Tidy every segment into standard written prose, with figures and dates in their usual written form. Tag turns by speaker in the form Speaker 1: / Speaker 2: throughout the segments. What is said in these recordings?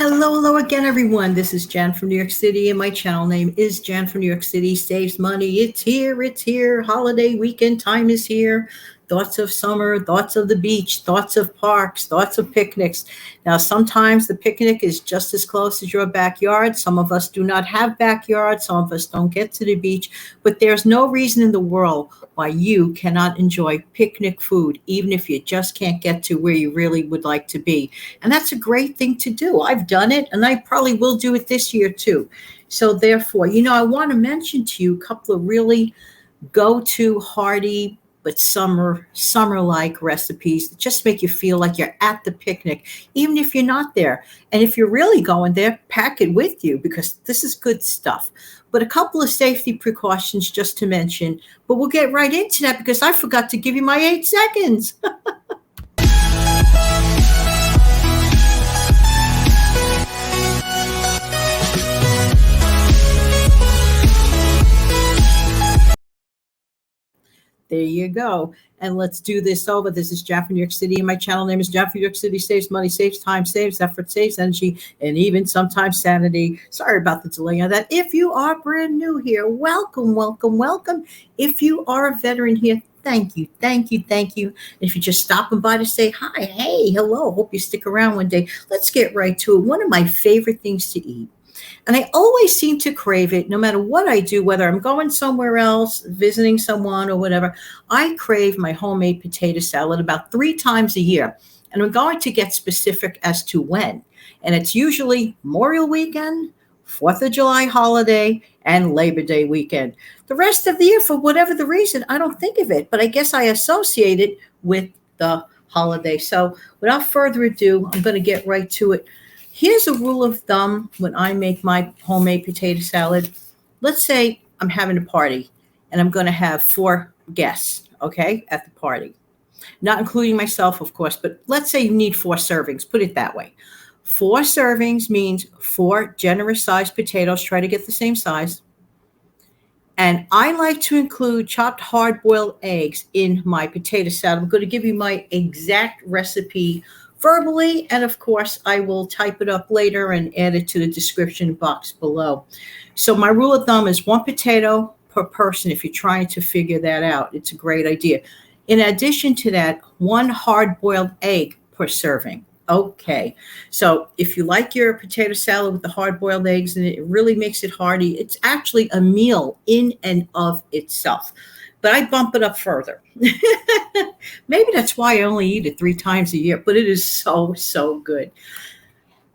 Speaker 1: Hello again, everyone. This is Jan from New York City, and my channel name is Jan from New York City Saves Money. It's here. Holiday weekend time is here. Thoughts of summer, thoughts of the beach, thoughts of parks, thoughts of picnics. Now, sometimes the picnic is just as close as your backyard. Some of us do not have backyards. Some of us don't get to the beach, but there's no reason in the world why you cannot enjoy picnic food, even if you just can't get to where you really would like to be. And that's a great thing to do. I've done it, and I probably will do it this year too. So therefore, I want to mention to you a couple of really go-to hearty but summer-like recipes that just make you feel like you're at the picnic, even if you're not there. And if you're really going there, pack it with you because this is good stuff. But a couple of safety precautions just to mention, but we'll get right into that because I forgot to give you my 8 seconds. There you go. And let's do this over. This is Jeff from New York City, and my channel name is Jeff from New York City. Saves money, saves time, saves effort, saves energy, and even sometimes sanity. Sorry about the delay on that. If you are brand new here, welcome. If you are a veteran here, thank you. And if you're just stopping by to say hi, hey, hello, hope you stick around one day. Let's get right to it. One of my favorite things to eat. And I always seem to crave it no matter what I do, whether I'm going somewhere else, visiting someone or whatever. I crave my homemade potato salad about 3 times a year. And I'm going to get specific as to when. And it's usually Memorial Weekend, 4th of July holiday, and Labor Day weekend. The rest of the year, for whatever the reason, I don't think of it, but I guess I associate it with the holiday. So without further ado, I'm going to get right to it. Here's a rule of thumb when I make my homemade potato salad. Let's say I'm having a party and I'm going to have 4 guests, okay, at the party. Not including myself, of course, but let's say you need 4 servings. Put it that way. 4 servings means 4 generous sized potatoes. Try to get the same size. And I like to include chopped hard-boiled eggs in my potato salad. I'm going to give you my exact recipe verbally, and of course, I will type it up later and add it to the description box below. So my rule of thumb is 1 potato per person if you're trying to figure that out. It's a great idea. In addition to that, 1 hard-boiled egg per serving. Okay, so if you like your potato salad with the hard-boiled eggs and it really makes it hearty, it's actually a meal in and of itself. But I bump it up further. Maybe that's why I only eat it 3 times a year, but it is so good.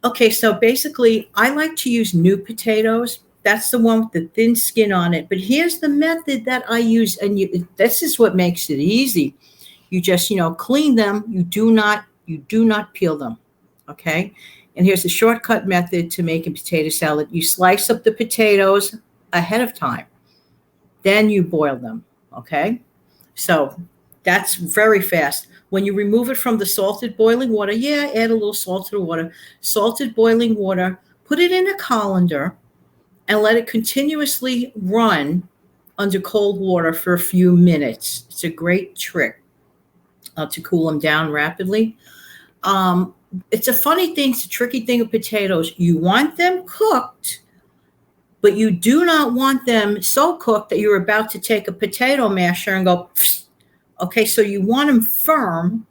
Speaker 1: Okay, so basically, I like to use new potatoes. That's the one with the thin skin on it. But here's the method that I use, and this is what makes it easy. You just, clean them. You do not peel them, okay? And here's a shortcut method to make a potato salad. You slice up the potatoes ahead of time. Then you boil them. Okay, so that's very fast. When you remove it from the salted boiling water, add a little salt to the water. Salted boiling water, put it in a colander and let it continuously run under cold water for a few minutes. It's a great trick to cool them down rapidly. It's a funny thing, it's a tricky thing with potatoes. You want them cooked, but you do not want them so cooked that you're about to take a potato masher and go, pfft. Okay, so you want them firm,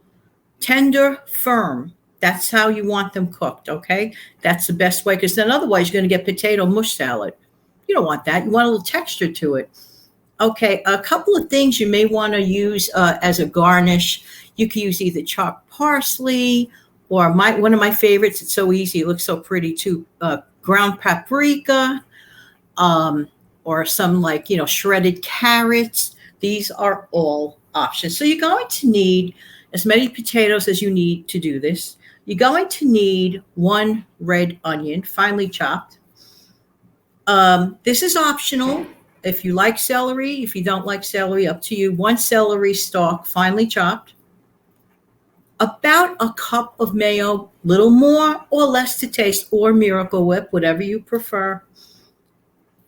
Speaker 1: tender, firm. That's how you want them cooked, okay? That's the best way, because then otherwise you're going to get potato mush salad. You don't want that. You want a little texture to it. Okay, a couple of things you may want to use as a garnish. You can use either chopped parsley or one of my favorites. It's so easy. It looks so pretty too. Ground paprika. Or some shredded carrots. These are all options. So you're going to need as many potatoes as you need to do this. You're going to need 1 red onion, finely chopped. This is optional. If you like celery, if you don't like celery, up to you. 1 celery stalk, finely chopped. About a cup of mayo, little more or less to taste, or Miracle Whip, whatever you prefer.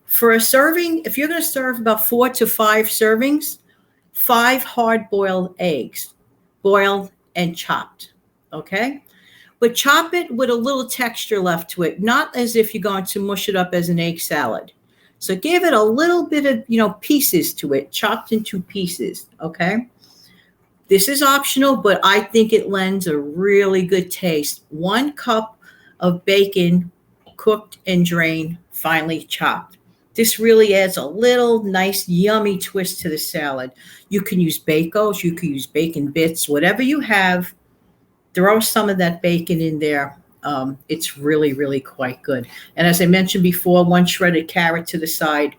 Speaker 1: For a serving, if you're going to serve about 4 to 5 servings, 5 hard-boiled eggs, boiled and chopped, okay? but chop it with a little texture left to it, not as if you're going to mush it up as an egg salad. So give it a little bit of, pieces to it, chopped into pieces, okay? This is optional, but I think it lends a really good taste. 1 cup of bacon, cooked and drained, finely chopped. This really adds a little nice, yummy twist to the salad. You can use bacos, you can use bacon bits, whatever you have. Throw some of that bacon in there. It's really, really quite good. And as I mentioned before, 1 shredded carrot to the side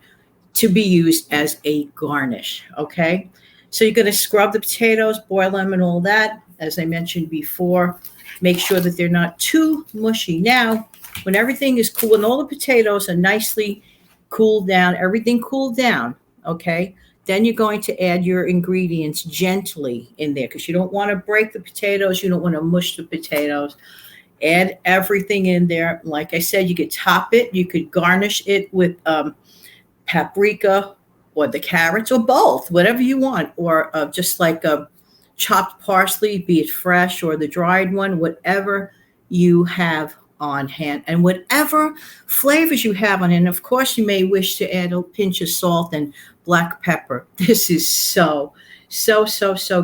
Speaker 1: to be used as a garnish. Okay. So you're going to scrub the potatoes, boil them and all that. As I mentioned before, make sure that they're not too mushy. Now, when everything is cool and all the potatoes are nicely cooled down, everything cooled down, okay, then you're going to add your ingredients gently in there because you don't want to break the potatoes. You don't want to mush the potatoes. Add everything in there. Like I said, you could top it. You could garnish it with paprika or the carrots or both, whatever you want, or just like a chopped parsley, be it fresh or the dried one, whatever you have on hand and whatever flavors you have on hand. And of course, you may wish to add a pinch of salt and black pepper. This is so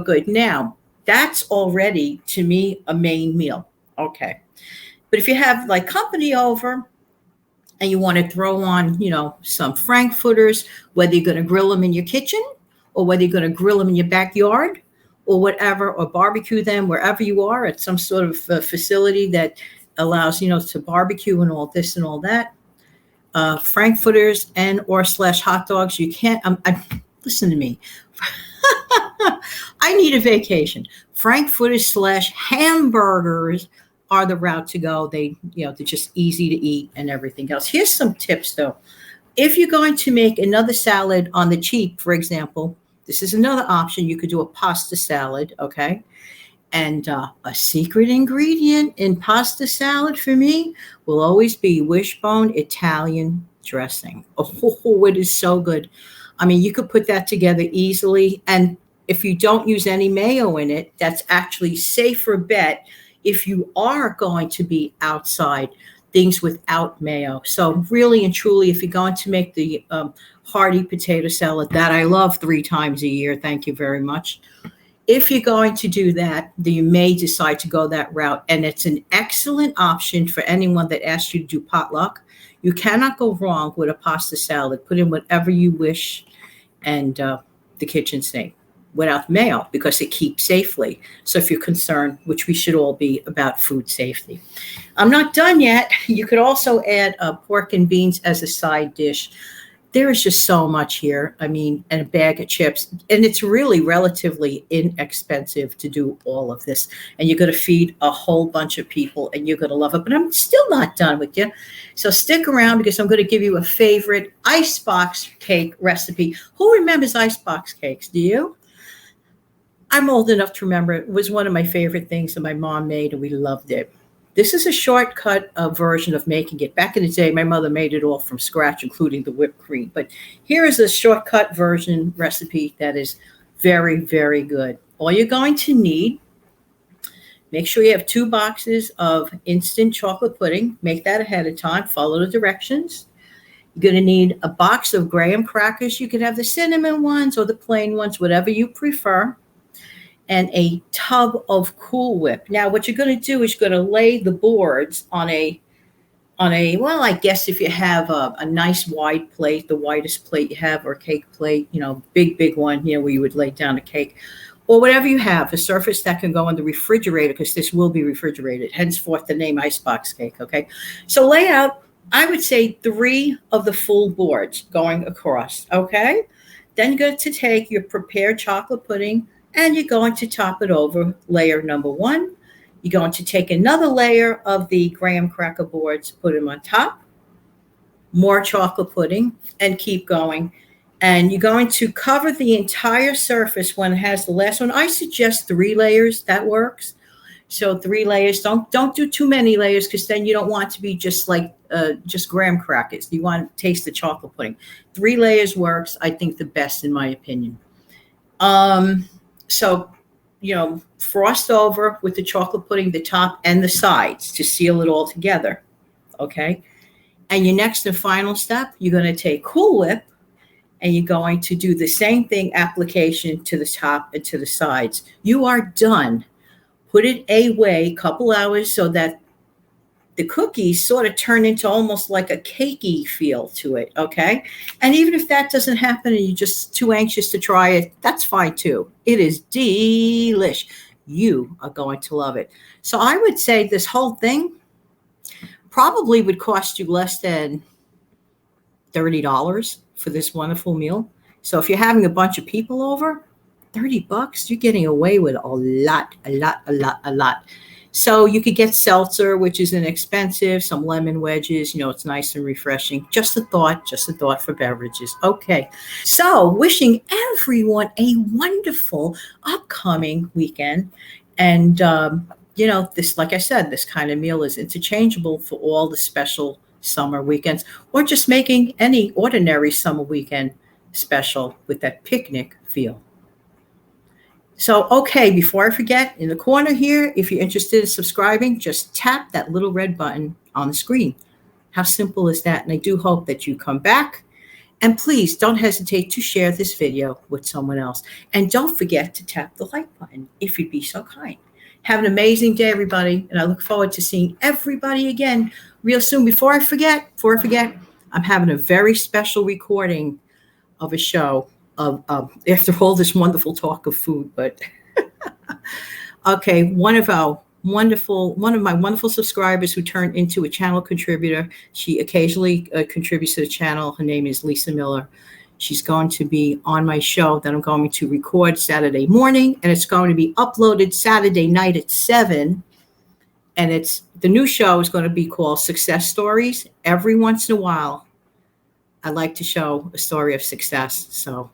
Speaker 1: good. Now, that's already, to me, a main meal. Okay. But if you have like company over and you want to throw on, some frankfurters, whether you're going to grill them in your kitchen or whether you're going to grill them in your backyard or whatever, or barbecue them wherever you are at some sort of facility that allows, to barbecue and all this and all that. Frankfurters and or / hot dogs. You can't, listen to me. I need a vacation. Frankfurters / hamburgers are the route to go. They're just easy to eat and everything else. Here's some tips though. If you're going to make another salad on the cheap, for example, this is another option. You could do a pasta salad, okay? And a secret ingredient in pasta salad for me will always be wishbone Italian dressing. Oh, it is so good. I mean, you could put that together easily. And if you don't use any mayo in it, that's actually safer bet if you are going to be outside, things without mayo. So really and truly, if you're going to make the hearty potato salad that I love 3 times a year, thank you very much. If you're going to do that, then you may decide to go that route. And it's an excellent option for anyone that asks you to do potluck. You cannot go wrong with a pasta salad. Put in whatever you wish and the kitchen sink without mayo because it keeps safely. So if you're concerned, which we should all be about food safety. I'm not done yet. You could also add pork and beans as a side dish. There is just so much here. I mean, and a bag of chips. And it's really relatively inexpensive to do all of this. And you're going to feed a whole bunch of people and you're going to love it. But I'm still not done with you. So stick around because I'm going to give you a favorite icebox cake recipe. Who remembers icebox cakes? Do you? I'm old enough to remember it was one of my favorite things that my mom made and we loved it. This is a shortcut version of making it. Back in the day, my mother made it all from scratch, including the whipped cream. But here is a shortcut version recipe that is very, very good. All you're going to need, make sure you have 2 boxes of instant chocolate pudding. Make that ahead of time. Follow the directions. You're going to need a box of graham crackers. You can have the cinnamon ones or the plain ones, whatever you prefer. And a tub of Cool Whip. Now, what you're going to do is you're going to lay the boards on a, well, I guess if you have a nice wide plate, the widest plate you have, or cake plate, big one, where you would lay down a cake, or whatever you have, a surface that can go in the refrigerator, because this will be refrigerated, henceforth the name icebox cake, okay? So lay out, I would say 3 of the full boards going across, okay? Then you're going to take your prepared chocolate pudding, and you're going to top it over layer number 1. You're going to take another layer of the graham cracker boards, put them on top, more chocolate pudding, and keep going. And you're going to cover the entire surface when it has the last one. I suggest 3 layers. That works. So 3 layers. Don't do too many layers because then you don't want it to be just like just graham crackers. You want to taste the chocolate pudding. 3 layers works, I think, the best in my opinion. So frost over with the chocolate pudding, the top and the sides to seal it all together. Okay. And your next and final step, you're going to take Cool Whip and you're going to do the same thing, application to the top and to the sides. You are done. Put it away a couple hours so that the cookies sort of turn into almost like a cakey feel to it, okay? And even if that doesn't happen and you're just too anxious to try it, that's fine too. It is delish. You are going to love it. So I would say this whole thing probably would cost you less than $30 for this wonderful meal. So if you're having a bunch of people over, $30, you're getting away with a lot. So you could get seltzer, which is inexpensive, some lemon wedges, it's nice and refreshing. Just a thought for beverages. Okay. So wishing everyone a wonderful upcoming weekend. And, this, like I said, this kind of meal is interchangeable for all the special summer weekends, or just making any ordinary summer weekend special with that picnic feel. So, okay, before I forget, in the corner here, if you're interested in subscribing, just tap that little red button on the screen. How simple is that? And I do hope that you come back. And please don't hesitate to share this video with someone else. And don't forget to tap the like button if you'd be so kind. Have an amazing day, everybody. And I look forward to seeing everybody again real soon. Before I forget, I'm having a very special recording of a show after all this wonderful talk of food. But okay, one of my wonderful subscribers who turned into a channel contributor. She occasionally contributes to the channel. Her name is Lisa Miller. She's going to be on my show that I'm going to record Saturday morning, and it's going to be uploaded Saturday night at 7. And the new show is going to be called Success Stories. Every once in a while, I like to show a story of success. So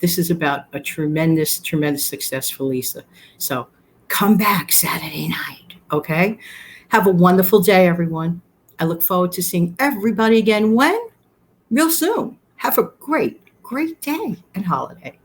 Speaker 1: this is about a tremendous success for Lisa. So come back Saturday night, okay? Have a wonderful day, everyone. I look forward to seeing everybody again when? Real soon. Have a great day and holiday.